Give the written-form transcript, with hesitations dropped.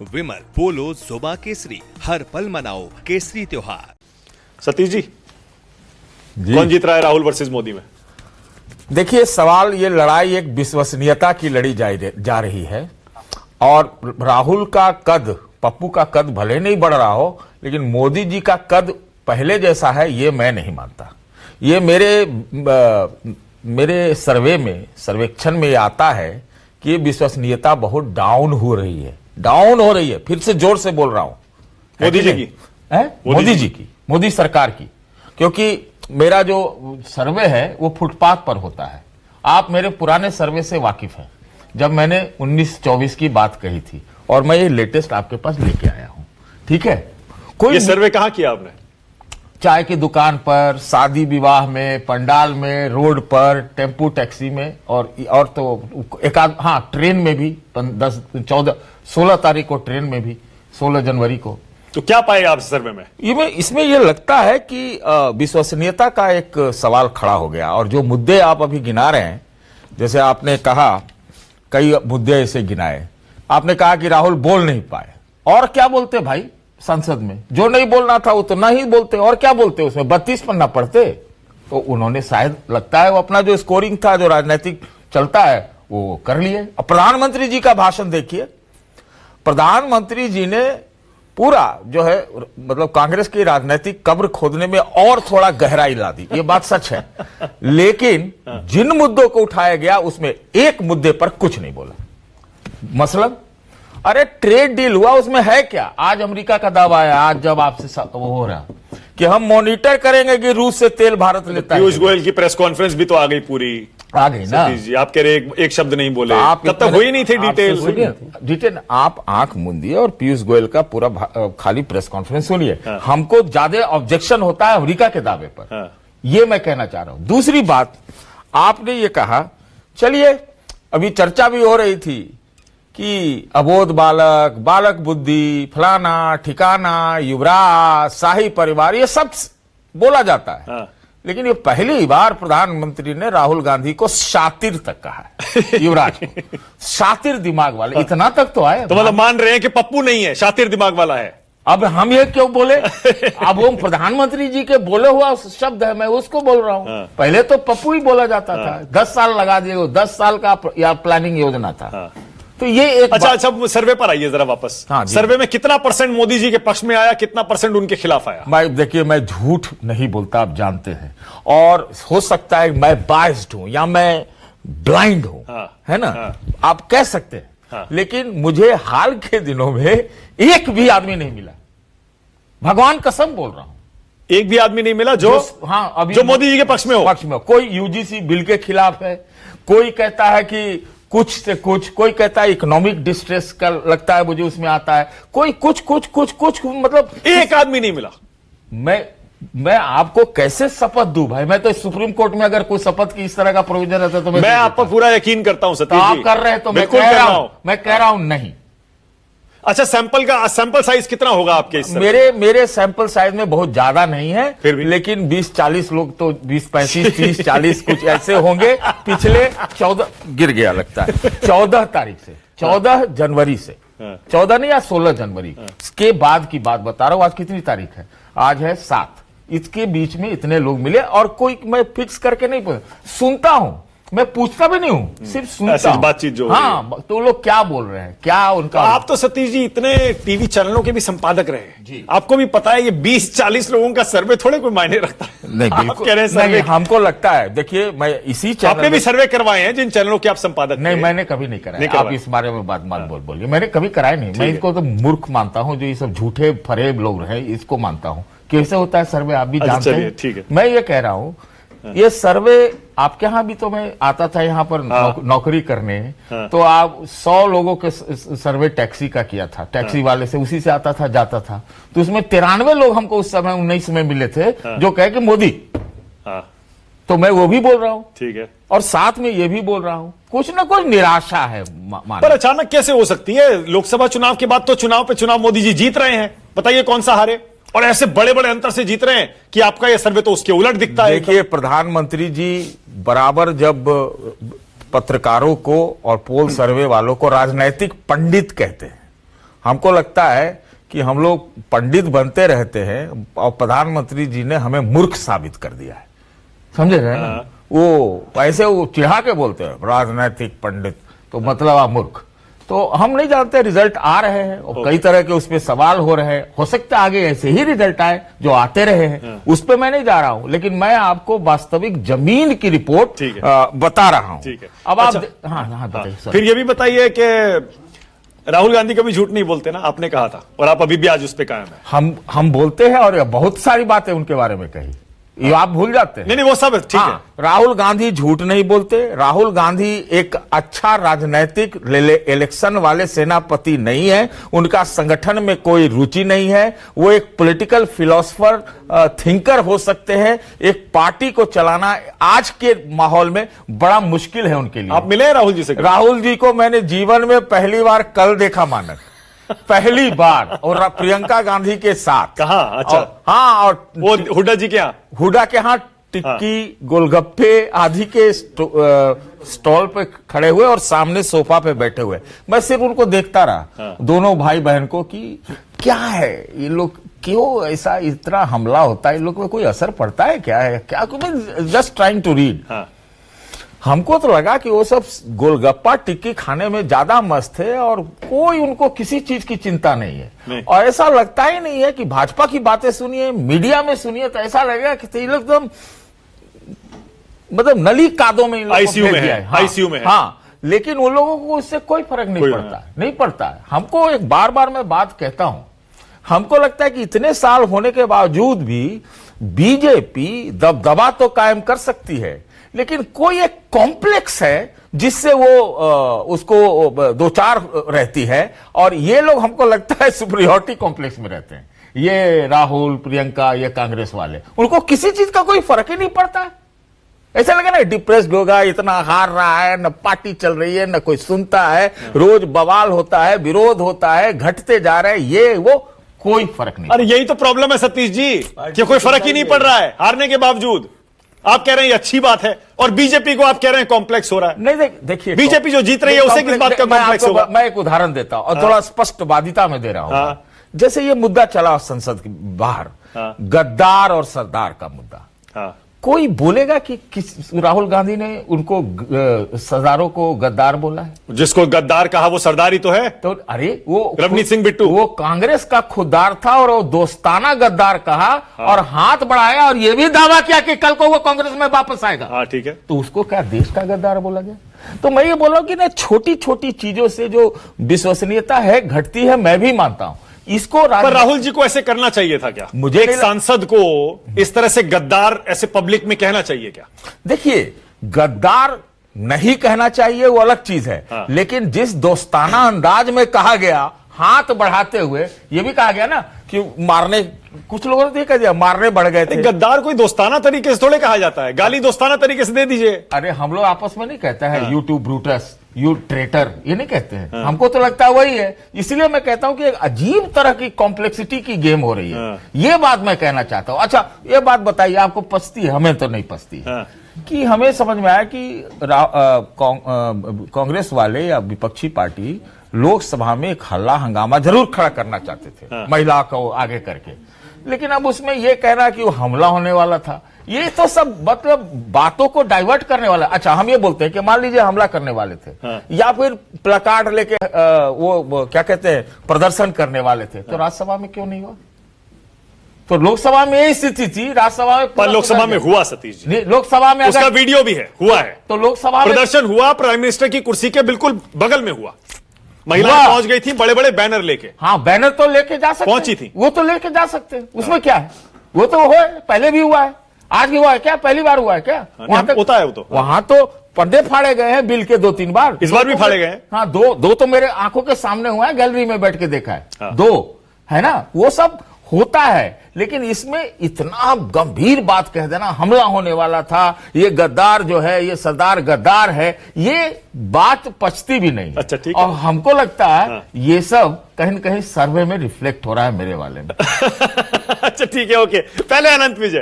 विमल पोलो जुबा केसरी, हर पल मनाओ केसरी त्योहार। सतीश जी, कौन जीत रहा है राहुल वर्सेस मोदी में? देखिए, सवाल ये लड़ाई एक विश्वसनीयता की लड़ी जा रही है और राहुल का कद, पप्पू का कद भले नहीं बढ़ रहा हो, लेकिन मोदी जी का कद पहले जैसा है ये मैं नहीं मानता। ये मेरे सर्वेक्षण में आता है कि विश्वसनीयता बहुत डाउन हो रही है। फिर से जोर से बोल रहा हूं। मोदी जी की? मोदी जी की, मोदी सरकार की। क्योंकि मेरा जो सर्वे है वो फुटपाथ पर होता है। आप मेरे पुराने सर्वे से वाकिफ हैं, जब मैंने 19-24 की बात कही थी, और मैं ये लेटेस्ट आपके पास लेके आया हूं। ठीक है? ये सर्वे कहां किया आपने? चाय की दुकान पर, शादी विवाह में, पंडाल में, रोड पर, टेम्पू टैक्सी में, और तो एक आध, हाँ, ट्रेन में भी 16 तारीख को ट्रेन में भी, 16 जनवरी को। तो क्या पाए आप सर्वे में? इसमें ये लगता है कि विश्वसनीयता का एक सवाल खड़ा हो गया। और जो मुद्दे आप अभी गिना रहे हैं, जैसे आपने कहा, कई मुद्दे ऐसे गिनाए। आपने कहा कि राहुल बोल नहीं पाए, और क्या बोलते भाई संसद में? जो नहीं बोलना था उतना ही बोलते, और क्या बोलते? उसमें 32 पन्ना पढ़ते। तो उन्होंने शायद, लगता है, वो अपना जो स्कोरिंग था, जो राजनीतिक चलता है, वो कर लिए। अब प्रधानमंत्री जी का भाषण देखिए। प्रधानमंत्री जी ने पूरा जो है, मतलब कांग्रेस की राजनीतिक कब्र खोदने में और थोड़ा गहराई ला दी, ये बात सच है। लेकिन जिन मुद्दों को उठाया गया, उसमें एक मुद्दे पर कुछ नहीं बोला। मतलब, अरे ट्रेड डील हुआ, उसमें है क्या? आज अमेरिका का दावा है, आज जब आपसे वो हो रहा कि हम मॉनिटर करेंगे कि रूस से तेल भारत लेता है। पीयूष गोयल की प्रेस कॉन्फ्रेंस भी तो आ गई, पूरी आ गई ना। जी, आप कह रहे एक शब्द नहीं बोले, तो तब तक हुई नहीं थी डिटेल। आप आंख मूंदिए और पीयूष गोयल का पूरा खाली प्रेस कॉन्फ्रेंस सुनिए। हाँ। हमको ज्यादा ऑब्जेक्शन होता है अमेरिका के दावे पर। हाँ। ये मैं कहना चाह रहा हूं। दूसरी बात, आपने ये कहा, चलिए, अभी चर्चा भी हो रही थी कि अबोध बालक, बालक बुद्धि, फलाना ठिकाना, युवराज, शाही परिवार, ये सब बोला जाता है। हाँ। लेकिन ये पहली बार प्रधानमंत्री ने राहुल गांधी को शातिर तक कहा है। युवराज को शातिर दिमाग वाले, इतना तक तो आए। तो मतलब मान रहे हैं कि पप्पू नहीं है, शातिर दिमाग वाला है। अब हम ये क्यों बोले? अब वो प्रधानमंत्री जी के बोले हुआ शब्द है, मैं उसको बोल रहा हूं। हाँ। पहले तो पप्पू ही बोला जाता था। 10 साल लगा दिए, 10 साल का प्लानिंग योजना था। हाँ। तो ये एक अच्छा, सर्वे पर आइए जरा वापस। हाँ, सर्वे में कितना % मोदी जी के पक्ष में आया, कितना % उनके खिलाफ आया? भाई देखिए, मैं झूठ नहीं बोलता, आप जानते हैं, और हो सकता है मैं बायस्ड हूं या मैं ब्लाइंड हूं। हाँ। है ना? हाँ। आप कह सकते हैं। हाँ। लेकिन मुझे हाल के दिनों में एक भी आदमी नहीं मिला, भगवान कसम बोल रहा हूं। एक भी आदमी नहीं मिला जो हाँ, अभी जो मोदी जी के पक्ष में हो। कोई यूजीसी बिल के खिलाफ है, कोई कहता है कि कुछ से कुछ, कोई कहता है इकोनॉमिक डिस्ट्रेस का लगता है मुझे उसमें आता है, कोई कुछ, मतलब एक आदमी नहीं मिला। मैं आपको कैसे शपथ दूं भाई? मैं तो सुप्रीम कोर्ट में अगर कोई शपथ की इस तरह का प्रोविजन रहता तो मैं आप पर पूरा यकीन करता हूं सतीश जी। आप कर रहे हैं तो मैं कह रहा हूं नहीं। अच्छा, सैंपल साइज कितना होगा आपके इस? मेरे सैंपल साइज में बहुत ज्यादा नहीं है, फिर भी? लेकिन 20-40 लोग तो 20-35, 30-40 कुछ ऐसे होंगे। पिछले 14 गिर गया लगता है, 14 तारीख से, 14 जनवरी से, 14 नहीं या 16 जनवरी के बाद की बात बता रहा हूं। आज कितनी तारीख है? आज है 7। इसके बीच में इतने लोग मिले, और कोई मैं फिक्स करके नहीं सुनता हूं, मैं पूछता भी नहीं हूं, सिर्फ सुनता हूं। बातचीत जो हाँ, तो लोग क्या बोल रहे हैं, क्या उनका। आप तो सतीश जी इतने टीवी चैनलों के भी संपादक रहे हैं जी। आपको भी पता है, ये 20-40 लोगों का सर्वे थोड़े कोई मायने रखता है। नहीं, आप बिल्कुल कह रहे हैं सर्वे। नहीं, हमको लगता है, देखिए, मैं इसी चैनल आपने भी सर्वे करवाए हैं जिन चैनलों के आप संपादक नहीं, थे? मैंने कभी नहीं कराया। आप इस बारे में बात बोलिए। मैंने कभी कराया नहीं। मैं है। इसको तो मूर्ख मानता हूं, जो ये सब झूठे फरेब लोग हैं, इसको मानता हूं। कैसे होता है सर्वे, आप भी जानते हैं। ठीक है। मैं ये कह रहा हूं, ये सर्वे आपके यहां भी, तो मैं आता था यहां पर नौकरी करने, तो आप 100 लोगों के सर्वे टैक्सी का किया था, टैक्सी वाले से, उसी से आता था जाता था। तो उसमें 93 लोग हमको उस समय 19 में मिले थे, जो कहे कि मोदी। तो मैं वो भी बोल रहा हूं, ठीक है, और साथ में ये भी बोल रहा हूं, कुछ ना कुछ निराशा है। पर अचानक कैसे हो सकती है? लोकसभा चुनाव के बाद तो चुनाव पे चुनाव मोदी जी जीत रहे हैं, बताइए कौन सा हारे, और ऐसे बड़े बड़े अंतर से जीत रहे हैं कि आपका यह सर्वे तो उसके उलट दिखता है। देखिए, प्रधानमंत्री जी बराबर जब पत्रकारों को और पोल सर्वे वालों को राजनैतिक पंडित कहते हैं, हमको लगता है कि हम लोग पंडित बनते रहते हैं और प्रधानमंत्री जी ने हमें मूर्ख साबित कर दिया है, समझे रहे ना? वो ऐसे वो चिढ़ा के बोलते हैं राजनीतिक पंडित, तो मतलब आप मूर्ख। तो हम नहीं जानते, रिजल्ट आ रहे हैं और कई तरह के उसमें सवाल हो रहे हैं, हो सकता है आगे ऐसे ही रिजल्ट आए जो आते रहे हैं, उस पे मैं नहीं जा रहा हूं, लेकिन मैं आपको वास्तविक जमीन की रिपोर्ट बता रहा हूं। अब अच्छा, आप हाँ बताइए सर। फिर ये भी बताइए कि राहुल गांधी कभी झूठ नहीं बोलते ना, आपने कहा था, और आप अभी भी आज उस पे कायम है। हम बोलते हैं और बहुत सारी बातें उनके बारे में कही, ये आप भूल जाते हैं। नहीं वो सब ठीक है। राहुल गांधी झूठ नहीं बोलते। राहुल गांधी एक अच्छा राजनैतिक इलेक्शन वाले सेनापति नहीं है, उनका संगठन में कोई रुचि नहीं है। वो एक पॉलिटिकल फिलोसफर थिंकर हो सकते हैं। एक पार्टी को चलाना आज के माहौल में बड़ा मुश्किल है उनके लिए। आप मिले हैं राहुल जी से? राहुल जी को मैंने जीवन में पहली बार कल देखा मानक, पहली बार, और प्रियंका गांधी के साथ। कहा? अच्छा। हाँ, और वो हुड्डा जी के यहाँ? हुड्डा के यहाँ टिक्की गोलगप्पे आदि के स्टॉल पे खड़े हुए और सामने सोफा पे बैठे हुए। मैं सिर्फ उनको देखता रहा, दोनों भाई बहन को, कि क्या है ये लोग, क्यों ऐसा इतना हमला होता है, इन लोग में कोई असर पड़ता है क्या है क्या? Just trying to read. हमको तो लगा कि वो सब गोलगप्पा टिक्की खाने में ज्यादा मस्त है और कोई उनको किसी चीज की चिंता नहीं है। और ऐसा लगता ही नहीं है कि भाजपा की बातें सुनिए, मीडिया में सुनिए, तो ऐसा लगेगा कि ये लोग एकदम मतलब नली कादों में आईसीयू में है। आईसीयू में है। हाँ, लेकिन उन लोगों को इससे कोई फर्क नहीं पड़ता, नहीं पड़ता है। हमको एक बार बार मैं बात कहता हूं, हमको लगता है कि इतने साल होने के बावजूद भी बीजेपी दबदबा तो कायम कर सकती है, लेकिन कोई एक कॉम्प्लेक्स है जिससे वो उसको दो चार रहती है। और ये लोग हमको लगता है सुपरियोरिटी कॉम्प्लेक्स में रहते हैं। ये राहुल, प्रियंका, ये कांग्रेस वाले, उनको किसी चीज का कोई फर्क ही नहीं पड़ता है। ऐसा लगे ना डिप्रेस्ड होगा, इतना हार रहा है, न पार्टी चल रही है, न कोई सुनता है, रोज बवाल होता है, विरोध होता है, घटते जा रहे हैं, ये वो कोई फर्क नहीं। अरे यही तो प्रॉब्लम है सतीश जी, कि कोई फर्क ही नहीं पड़ रहा है हारने के बावजूद। आप कह रहे हैं ये अच्छी बात है, और बीजेपी को आप कह रहे हैं कॉम्प्लेक्स हो रहा है। नहीं देखिए, बीजेपी जो जीत रही है उसे किस बात का कॉम्प्लेक्स होगा? मैं एक उदाहरण देता हूं और थोड़ा स्पष्टवादिता में दे रहा हूं। जैसे ये मुद्दा चला संसद के बाहर, गद्दार और सरदार का मुद्दा। कोई बोलेगा कि राहुल गांधी ने उनको सरदारों को गद्दार बोला है? जिसको गद्दार कहा वो सरदार ही तो है। तो अरे वो रवनीत सिंह बिट्टू, वो कांग्रेस का खुददार था और वो दोस्ताना गद्दार कहा और हाथ बढ़ाया और ये भी दावा किया कि कल को वो कांग्रेस में वापस आएगा। हाँ ठीक है, तो उसको क्या देश का गद्दार बोला गया? तो मैं ये बोल रहा हूं कि ना, छोटी छोटी चीजों से जो विश्वसनीयता है घटती है, मैं भी मानता हूं इसको। पर राहुल जी को ऐसे करना चाहिए था क्या? मुझे एक सांसद को इस तरह से गद्दार ऐसे पब्लिक में कहना चाहिए क्या? देखिए, गद्दार नहीं कहना चाहिए वो अलग चीज है, लेकिन जिस दोस्ताना अंदाज में कहा गया, हाथ बढ़ाते हुए, ये भी कहा गया ना कि मारने, कुछ लोगों ने कह दिया मारने बढ़ गए थे। गद्दार कोई दोस्ताना तरीके से थोड़े कहा जाता है, गाली दोस्ताना तरीके से दे दीजिए। अरे हम लोग आपस में नहीं कहते हैं you too Brutus, you traitor, ये नहीं कहते हैं। हमको तो लगता है वही है। इसलिए मैं कहता हूं कि एक अजीब तरह की कॉम्प्लेक्सिटी की गेम हो रही है, ये बात मैं कहना चाहता हूं। अच्छा, ये बात बताइए, आपको पछती है? हमें तो नहीं पछती है। कि हमें समझ में आया कि कांग्रेस वाले या विपक्षी पार्टी लोकसभा में एक हल्ला हंगामा जरूर खड़ा करना चाहते थे, महिला को आगे करके, लेकिन अब उसमें यह कहना कि वो हमला होने वाला था, ये तो सब मतलब बातों को डाइवर्ट करने वाला। अच्छा, हम ये बोलते हैं कि मान लीजिए हमला करने वाले थे, या फिर प्लकार्ड लेके वो क्या कहते हैं, प्रदर्शन करने वाले थे, तो राज्यसभा में क्यों नहीं हुआ? तो लोकसभा में यही स्थिति थी, राज्यसभा में पर लोकसभा में हुआ सतीश जी। लोकसभा में उसका वीडियो भी है, हुआ है। तो लोकसभा में प्रदर्शन हुआ, प्राइम मिनिस्टर की कुर्सी के बिल्कुल बगल में हुआ, महिलाएं पहुंच गई थी बड़े बड़े बैनर लेके। हाँ, बैनर तो लेके जा सकते, पहुंची थी, वो तो लेके जा सकते हैं, उसमें क्या है? वो तो हुआ है, पहले भी हुआ है, आज भी हुआ है क्या? पहली बार हुआ है क्या? वहां तक होता है वो तो। वहां तो पर्दे फाड़े गए हैं बिल के 2-3 बार, इस बार भी फाड़े गए हैं। हाँ, दो तो मेरे आंखों के सामने हुआ है, गैलरी में बैठ के देखा है। 2 है ना, वो सब होता है, लेकिन इसमें इतना गंभीर बात कह देना, हमला होने वाला था, ये गद्दार जो है, ये सरदार गद्दार है, ये बात पचती भी नहीं। अच्छा, ठीक है। और हमको लगता है ये सब कहीं न कहीं सर्वे में रिफ्लेक्ट हो रहा है मेरे वाले में। अच्छा ठीक है, ओके। पहले अनंत विजय।